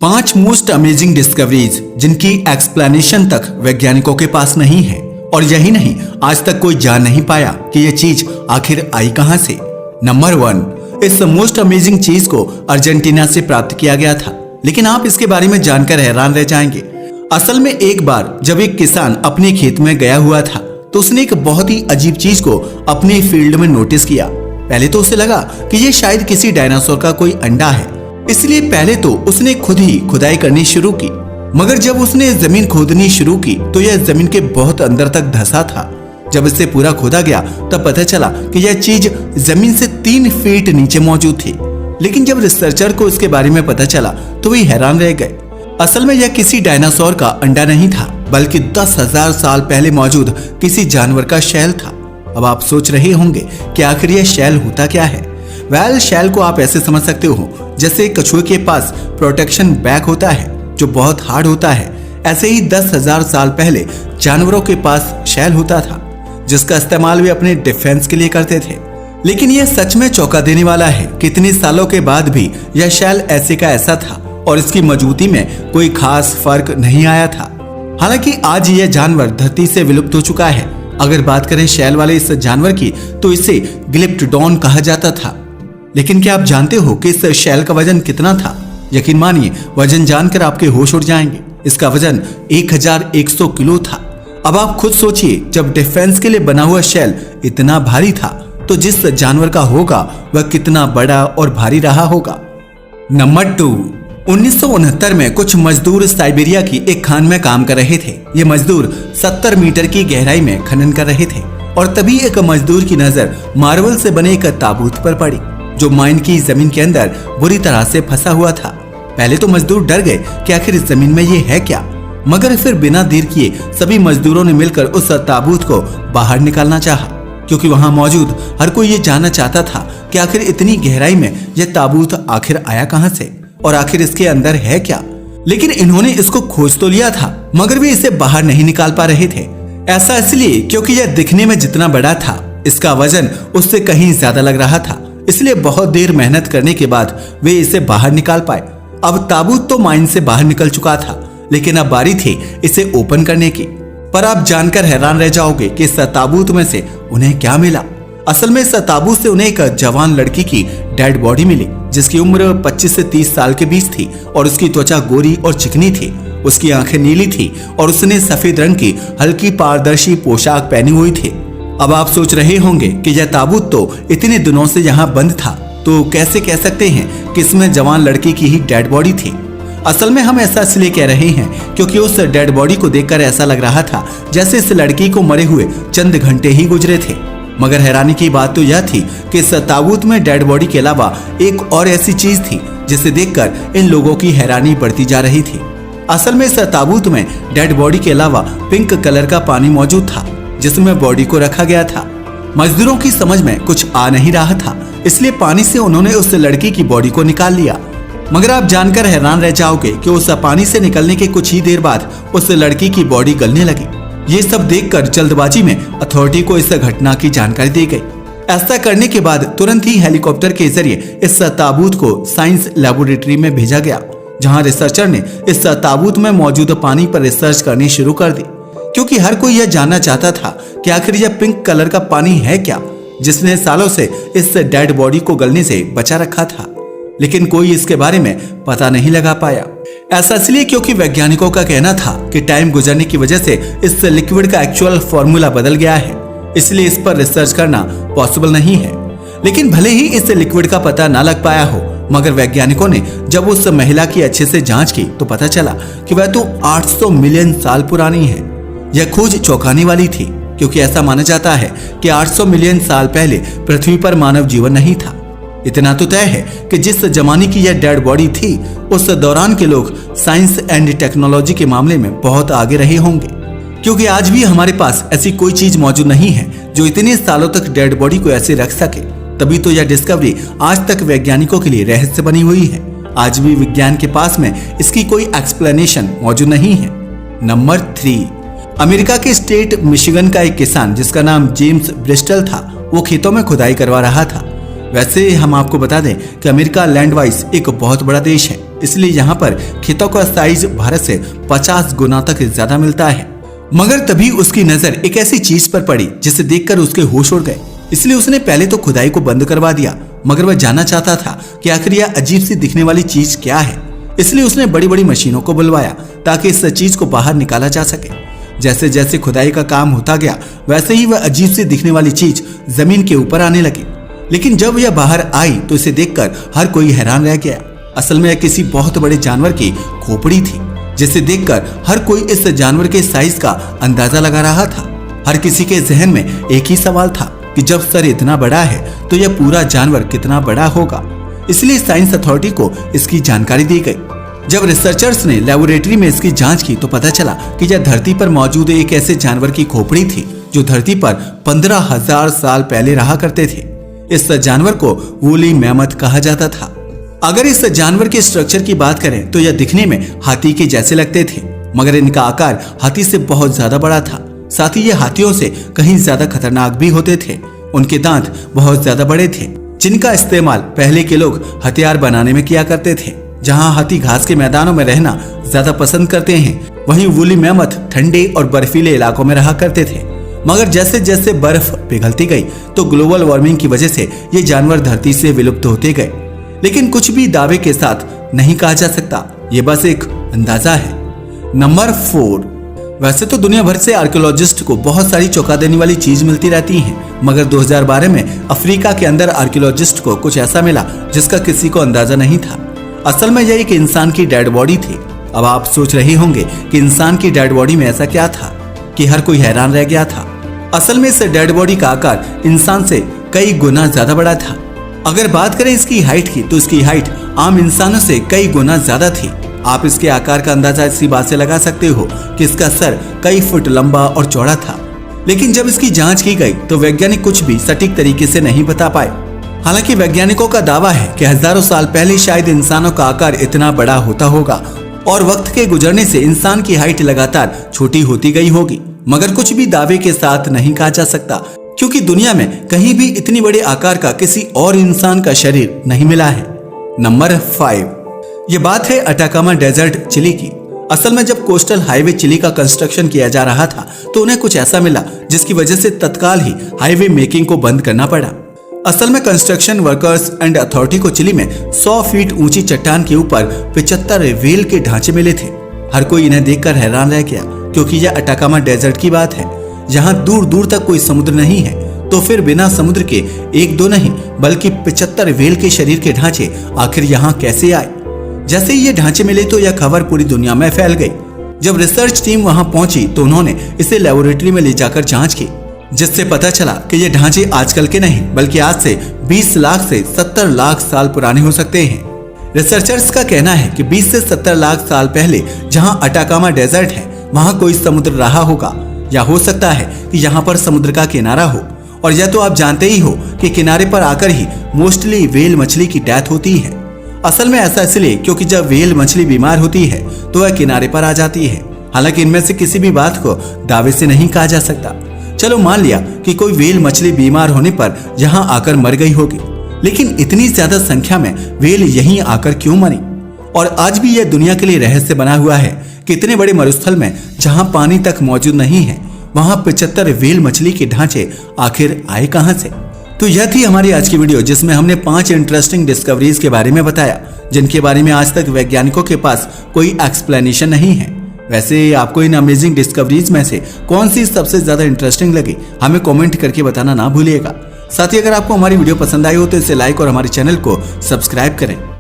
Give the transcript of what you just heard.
5 most amazing discoveries जिनकी explanation तक वैज्ञानिकों के पास नहीं है, और यही नहीं, आज तक कोई जान नहीं पाया कि यह चीज आखिर आई कहां से। नंबर 1, इस मोस्ट अमेजिंग चीज को अर्जेंटीना से प्राप्त किया गया था, लेकिन आप इसके बारे में जानकर हैरान रह जाएंगे। असल में एक बार जब एक किसान अपने खेत में गया हुआ था तो उसने एक बहुत ही अजीब चीज को अपने फील्ड में नोटिस किया। पहले तो उसे लगा कि यह शायद किसी डायनासोर का कोई अंडा है, इसलिए पहले तो उसने खुद ही खुदाई करनी शुरू की। मगर जब उसने जमीन खोदनी शुरू की तो यह जमीन के बहुत अंदर तक धंसा था। जब इसे पूरा खोदा गया तब पता चला कि यह चीज जमीन से 3 फीट नीचे मौजूद थी। लेकिन जब रिसर्चर को इसके बारे में पता चला तो वे हैरान रह गए। असल में यह किसी डायनासोर का अंडा नहीं था, बल्कि 10,000 साल पहले मौजूद किसी जानवर का शैल था। अब आप सोच रहे होंगे कि आखिर यह शैल होता क्या है। वेल, शैल को आप ऐसे समझ सकते हो जैसे कछुए के पास प्रोटेक्शन बैग होता है जो बहुत हार्ड होता है, ऐसे ही 10,000 साल पहले जानवरों के पास शैल होता था जिसका इस्तेमाल वे अपने डिफेंस के लिए करते थे। लेकिन यह सच में चौंका देने वाला है कि इतने सालों के बाद भी यह शैल ऐसे का ऐसा था और इसकी मौजूदगी में कोई खास फर्क नहीं आया था। हालांकि आज यह जानवर धरती से विलुप्त हो चुका है। अगर बात करें शैल वाले इस जानवर की तो इसे ग्लिप्टोडॉन कहा जाता था। लेकिन क्या आप जानते हो कि इस शैल का वजन कितना था? यकीन मानिए, वजन जानकर आपके होश उड़ जाएंगे। इसका वजन 1100 किलो था। अब आप खुद सोचिए, जब डिफेंस के लिए बना हुआ शैल इतना भारी था तो जिस जानवर का होगा वह कितना बड़ा और भारी रहा होगा। नंबर 2, 1969 में कुछ मजदूर साइबेरिया की एक खान में काम कर रहे थे। ये मजदूर 70 मीटर की गहराई में खनन कर रहे थे और तभी एक मजदूर की नजर मार्बल से बने एक ताबूत पर पड़ी जो माइन की जमीन के अंदर बुरी तरह से फंसा हुआ था। पहले तो मजदूर डर गए कि आखिर इस जमीन में ये है क्या, मगर फिर बिना देर किए सभी मजदूरों ने मिलकर उस ताबूत को बाहर निकालना चाहा, क्योंकि वहां मौजूद हर कोई ये जानना चाहता था कि आखिर इतनी गहराई में यह ताबूत आखिर आया कहां से और आखिर इसके अंदर है क्या। लेकिन इन्होंने इसको खोज तो लिया था, मगर वे इसे बाहर नहीं निकाल पा रहे थे। ऐसा इसलिए क्योंकि यह दिखने में जितना बड़ा था, इसका वजन उससे कहीं ज्यादा लग रहा था। इसलिए बहुत देर मेहनत करने के बाद वे इसे बाहर निकाल पाए। अब ताबूत तो माइन से बाहर निकल चुका था, लेकिन अब बारी थी इसे ओपन करने की। पर आप जानकर हैरान रह जाओगे कि इस ताबूत में से उन्हें क्या मिला। असल में इस ताबूत से उन्हें एक जवान लड़की की डेड बॉडी मिली जिसकी उम्र 25 से 30 साल के बीच थी और उसकी त्वचा गोरी और चिकनी थी। उसकी आंखें नीली थी और उसने सफेद रंग की हल्की पारदर्शी पोशाक पहनी हुई थी। अब आप सोच रहे होंगे कि यह ताबूत तो इतने दिनों से यहाँ बंद था, तो कैसे कह सकते हैं कि इसमें जवान लड़की की ही डेड बॉडी थी। असल में हम ऐसा इसलिए कह रहे हैं क्योंकि उस डेड बॉडी को देखकर ऐसा लग रहा था जैसे इस लड़की को मरे हुए चंद घंटे ही गुजरे थे। मगर हैरानी की बात तो यह थी कि इस ताबूत में डेड बॉडी के अलावा एक और ऐसी चीज थी जिसे देखकर इन लोगों की हैरानी बढ़ती जा रही थी। असल में इस ताबूत में डेड बॉडी के अलावा पिंक कलर का पानी मौजूद था जिसमें बॉडी को रखा गया था। मजदूरों की समझ में कुछ आ नहीं रहा था, इसलिए पानी से उन्होंने उस लड़की की बॉडी को निकाल लिया। मगर आप जानकर हैरान रह जाओगे कि उस पानी से निकलने के कुछ ही देर बाद उस लड़की की बॉडी गलने लगी। ये सब देखकर जल्दबाजी में अथॉरिटी को इस घटना की जानकारी दी गई। ऐसा करने के बाद तुरंत ही हेलीकॉप्टर के जरिए इस ताबूत को साइंस लेबोरेटरी में भेजा गया, जहां रिसर्चर ने इस ताबूत में मौजूद पानी पर रिसर्च करनी शुरू कर दी, क्योंकि हर कोई यह जानना चाहता था कि आखिर यह पिंक कलर का पानी है क्या जिसने सालों से इस डेड बॉडी को गलने से बचा रखा था। लेकिन कोई इसके बारे में पता नहीं लगा पाया। ऐसा इसलिए क्योंकि वैज्ञानिकों का कहना था कि टाइम गुजरने की वजह से इस लिक्विड का एक्चुअल फॉर्मूला बदल गया है, इसलिए इस पर रिसर्च करना पॉसिबल नहीं है। लेकिन भले ही इस लिक्विड का पता ना लग पाया हो, मगर वैज्ञानिकों ने जब उस महिला की अच्छे से जांच की तो पता चला कि वह तो 800 मिलियन साल पुरानी है। यह खोज चौंकाने वाली थी, क्योंकि ऐसा माना जाता है कि 800 मिलियन साल पहले पृथ्वी पर मानव जीवन नहीं था। इतना तो तय है कि जिस जमाने की यह डेड बॉडी थी उस दौरान के लोग साइंस एंड टेक्नोलॉजी के मामले में बहुत आगे रहे होंगे, क्योंकि आज भी हमारे पास ऐसी कोई चीज मौजूद नहीं है जो इतने सालों तक डेड बॉडी को ऐसे रख सके। तभी तो यह डिस्कवरी आज तक वैज्ञानिकों के लिए रहस्य बनी हुई है। आज भी विज्ञान के पास में इसकी कोई एक्सप्लेनेशन मौजूद नहीं है। नंबर 3, अमेरिका के स्टेट मिशिगन का एक किसान जिसका नाम जेम्स ब्रिस्टल था, वो खेतों में खुदाई करवा रहा था। वैसे हम आपको बता दें कि अमेरिका लैंड वाइज एक बहुत बड़ा देश है इसलिए यहाँ पर खेतों का साइज भारत से 50 गुना तक ज्यादा मिलता है। मगर तभी उसकी नजर एक ऐसी चीज पर पड़ी जिसे देखकर उसके होश उड़ गए। इसलिए उसने पहले तो खुदाई को बंद करवा दिया, मगर वह जानना चाहता था कि आखिर यह अजीब सी दिखने वाली चीज क्या है। इसलिए उसने बड़ी बड़ी मशीनों को बुलवाया ताकि इस चीज को बाहर निकाला जा सके। जैसे जैसे खुदाई का काम होता गया वैसे ही वह अजीब सी दिखने वाली चीज जमीन के ऊपर आने लगी। लेकिन जब यह बाहर आई तो इसे देखकर हर कोई हैरान रह गया। असल में यह किसी बहुत बड़े जानवर की खोपड़ी थी, जिसे देखकर हर कोई इस जानवर के साइज का अंदाजा लगा रहा था। हर किसी के जहन में एक ही सवाल था कि जब सर इतना बड़ा है तो यह पूरा जानवर कितना बड़ा होगा। इसलिए साइंस अथॉरिटी को इसकी जानकारी दी गई। जब रिसर्चर्स ने लेबोरेटरी में इसकी जांच की तो पता चला कि यह धरती पर मौजूद एक ऐसे जानवर की खोपड़ी थी जो धरती पर 15,000 साल पहले रहा करते थे। इस जानवर को वूली मैमथ कहा जाता था। अगर इस जानवर के स्ट्रक्चर की बात करें तो यह दिखने में हाथी के जैसे लगते थे, मगर इनका आकार हाथी से बहुत ज्यादा बड़ा था। साथ ही ये हाथियों से कहीं ज्यादा खतरनाक भी होते थे। उनके दांत बहुत ज्यादा बड़े थे, जिनका इस्तेमाल पहले के लोग हथियार बनाने में किया करते थे। जहां हाथी घास के मैदानों में रहना ज्यादा पसंद करते हैं, वहीं वूली मैमथ ठंडे और बर्फीले इलाकों में रहा करते थे। मगर जैसे जैसे बर्फ पिघलती गई तो ग्लोबल वार्मिंग की वजह से ये जानवर धरती से विलुप्त होते गए। लेकिन कुछ भी दावे के साथ नहीं कहा जा सकता, ये बस एक अंदाजा है। नंबर 4। वैसे तो दुनिया भर से आर्कियोलॉजिस्ट को बहुत सारी चौंका देने वाली चीज मिलती रहती हैं, मगर 2012 में अफ्रीका के अंदर आर्कियोलॉजिस्ट को कुछ ऐसा मिला जिसका किसी को अंदाजा नहीं था। असल में यह एक इंसान की डेड बॉडी थी। अब आप सोच रहे होंगे कि इंसान की डेड बॉडी में ऐसा क्या था कि हर कोई हैरान रह गया था। असल में इस डेड बॉडी का आकार इंसान से कई गुना ज्यादा बड़ा था। अगर बात करें इसकी हाइट की तो इसकी हाइट आम इंसानों से कई गुना ज्यादा थी। आप इसके आकार का अंदाजा इसी बात से लगा सकते हो कि इसका सर कई फुट लंबा और चौड़ा था। लेकिन जब इसकी जांच की गई तो वैज्ञानिक कुछ भी सटीक तरीके से नहीं बता पाए। हालांकि वैज्ञानिकों का दावा है कि हजारों साल पहले शायद इंसानों का आकार इतना बड़ा होता होगा और वक्त के गुजरने से इंसान की हाइट लगातार छोटी होती गई होगी। मगर कुछ भी दावे के साथ नहीं कहा जा सकता, क्योंकि दुनिया में कहीं भी इतनी बड़े आकार का किसी और इंसान का शरीर नहीं मिला है। नंबर 5। ये बात है अटाकामा डेजर्ट चिली की। असल में जब कोस्टल हाईवे चिली का कंस्ट्रक्शन किया जा रहा था तो उन्हें कुछ ऐसा मिला जिसकी वजह से तत्काल ही हाईवे मेकिंग को बंद करना पड़ा। असल में कंस्ट्रक्शन वर्कर्स एंड अथॉरिटी को चिली में 100 फीट ऊंची चट्टान के ऊपर 75 व्हेल के ढांचे मिले थे। हर कोई इन्हें देखकर हैरान रह गया, क्योंकि यह अटाकामा डेजर्ट की बात है, जहां दूर दूर तक कोई समुद्र नहीं है। तो फिर बिना समुद्र के एक दो नहीं बल्कि 75 व्हेल के शरीर के ढांचे आखिर यहाँ कैसे आए? जैसे ही ये ढांचे मिले तो यह खबर पूरी दुनिया में फैल गई। जब रिसर्च टीम वहां पहुंची तो उन्होंने इसे लेबोरेटरी में ले जाकर जांच की, जिससे पता चला कि ये ढांचे आजकल के नहीं बल्कि आज से 20 लाख से 70 लाख साल पुराने हो सकते हैं। रिसर्चर्स का कहना है कि 20 से 70 लाख साल पहले जहां अटाकामा डेजर्ट है वहां कोई समुद्र रहा होगा, या हो सकता है कि यहाँ पर समुद्र का किनारा हो। और यह तो आप जानते ही हो कि किनारे पर आकर ही मोस्टली व्हेल मछली की डेथ होती है। असल में ऐसा इसलिए क्योंकि जब व्हेल मछली बीमार होती है तो वह किनारे पर आ जाती है। हालांकि इनमें से किसी भी बात को दावे से नहीं कहा जा सकता। चलो मान लिया कि कोई व्हेल मछली बीमार होने पर यहाँ आकर मर गई होगी, लेकिन इतनी ज्यादा संख्या में व्हेल यहीं आकर क्यों मरी? और आज भी यह दुनिया के लिए रहस्य बना हुआ है कि इतने बड़े मरुस्थल में जहां पानी तक मौजूद नहीं है वहां 75 व्हेल मछली के ढांचे आखिर आए कहां से? तो यह थी हमारी आज की वीडियो, जिसमें हमने 5 इंटरेस्टिंग डिस्कवरीज के बारे में बताया, जिनके बारे में आज तक वैज्ञानिकों के पास कोई एक्सप्लेनेशन नहीं है। वैसे आपको इन अमेजिंग डिस्कवरीज में से कौन सी सबसे ज्यादा इंटरेस्टिंग लगी, हमें कमेंट करके बताना ना भूलिएगा। साथ ही अगर आपको हमारी वीडियो पसंद आई हो तो इसे लाइक और हमारे चैनल को सब्सक्राइब करें।